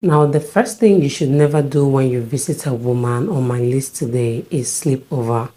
Now, the first thing you should never do when you visit a woman on my list today is sleep over,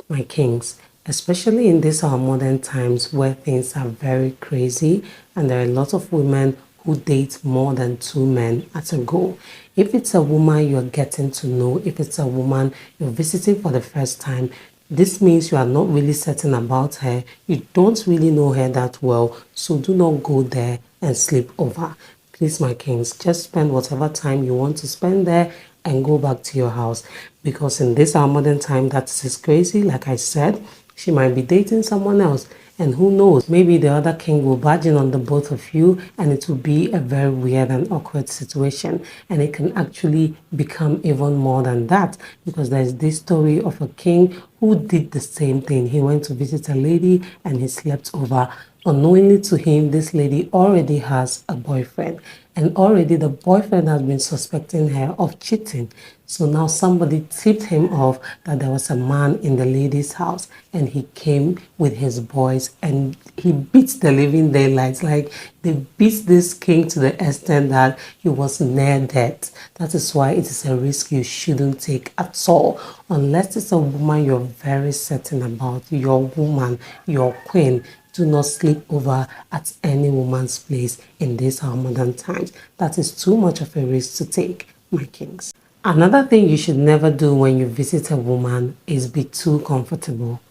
my kings. Especially in these our modern times where things are very crazy and there are a lot of women who date more than two men at a go. If it's a woman you're getting to know, if it's a woman you're visiting for the first time, this means you are not really certain about her. You don't really know her that well, so do not go there and sleep over. Please, my kings, just spend whatever time you want to spend there and go back to your house. Because in this our modern time, that is crazy. Like I said, she might be dating someone else. And who knows, maybe the other king will barge in on the both of you and it will be a very weird and awkward situation. And it can actually become even more than that because there's this story of a king who did the same thing. He went to visit a lady and he slept over. Unknowingly to him, this lady already has a boyfriend, and already the boyfriend has been suspecting her of cheating. So now somebody tipped him off that there was a man in the lady's house, and he came with his boys and he beat the living daylights. Like they beat this king to the extent that he was near death. That is why it is a risk you shouldn't take at all, unless it's a woman you're very certain about, your woman, your queen. Do not sleep over at any woman's place in these our modern times. That is too much of a risk to take, my kings. Another thing you should never do when you visit a woman is be too comfortable.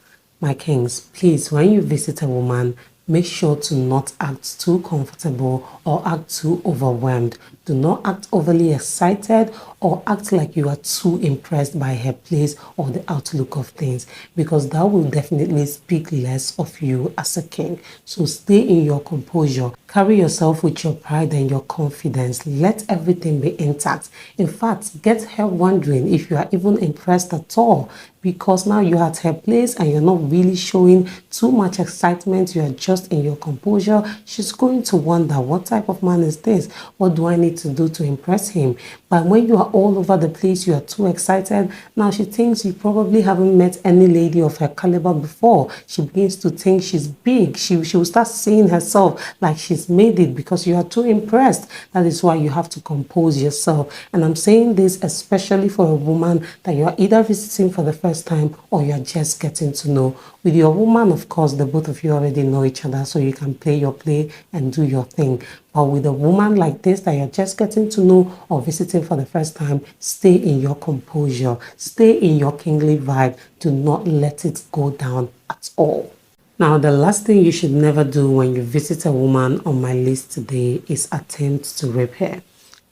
My kings, please, when you visit a woman, make sure to not act too comfortable or act too overwhelmed. Do not act overly excited or act like you are too impressed by her place or the outlook of things, because that will definitely speak less of you as a king. So stay in your composure. Carry yourself with your pride and your confidence. Let everything be intact. In fact, get her wondering if you are even impressed at all, because now you're at her place and you're not really showing too much excitement. You are just in your composure. She's going to wonder, what type of man is this? What do I need to do to impress him? But when you are all over the place, you are too excited. Now she thinks you probably haven't met any lady of her caliber before. She begins to think she's big. She will start seeing herself like she's made it because you are too impressed. That is why you have to compose yourself. And I'm saying this especially for a woman that you are either visiting for the first time or you are just getting to know. With your woman, of course, the both of you already know each other, so you can play your play and do your thing. But with a woman like this that you're just getting to know or visiting for the first time, stay in your composure. Stay in your kingly vibe. Do not let it go down at all. Now, the last thing you should never do when you visit a woman on my list today is attempt to rape her.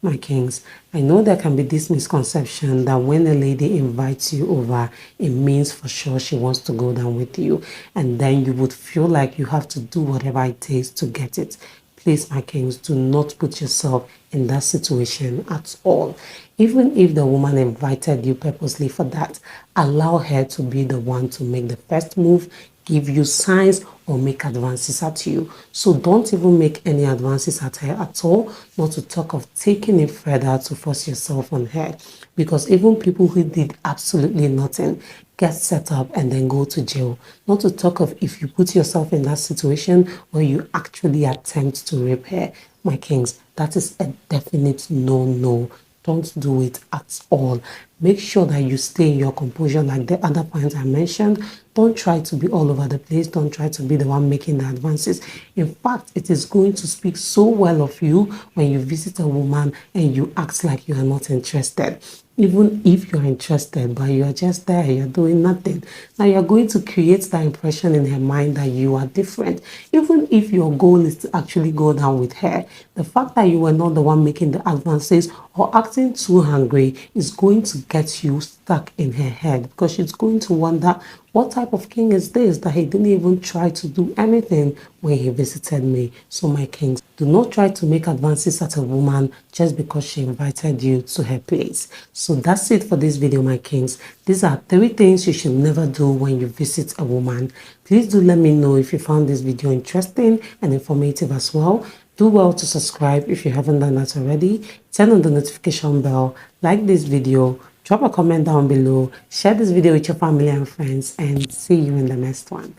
My kings, I know there can be this misconception that when a lady invites you over, it means for sure she wants to go down with you, and then you would feel like you have to do whatever it takes to get it. Please, my kings, do not put yourself in that situation at all. Even if the woman invited you purposely for that, allow her to be the one to make the first move, give you signs or make advances at you. So don't even make any advances at her at all, not to talk of taking it further to force yourself on her. Because even people who did absolutely nothing get set up and then go to jail. Not to talk of if you put yourself in that situation where you actually attempt to rape her. My kings, that is a definite no. Don't do it at all. Make sure that you stay in your composure like the other points I mentioned. Don't try to be all over the place. Don't try to be the one making the advances. In fact, it is going to speak so well of you when you visit a woman and you act like you are not interested. Even if you're interested, but you're just there, you're doing nothing. Now you're going to create that impression in her mind that you are different. Even if your goal is to actually go down with her, the fact that you were not the one making the advances or acting too hungry is going to get you stuck in her head, because she's going to wonder, what type of king is this that he didn't even try to do anything when he visited me? So my kings, do not try to make advances at a woman just because she invited you to her place. So that's it for this video, my kings. These are 3 things you should never do when you visit a woman. Please do let me know if you found this video interesting and informative as well. Do well to subscribe if you haven't done that already. Turn on the notification bell, like this video, drop a comment down below, share this video with your family and friends, and see you in the next one.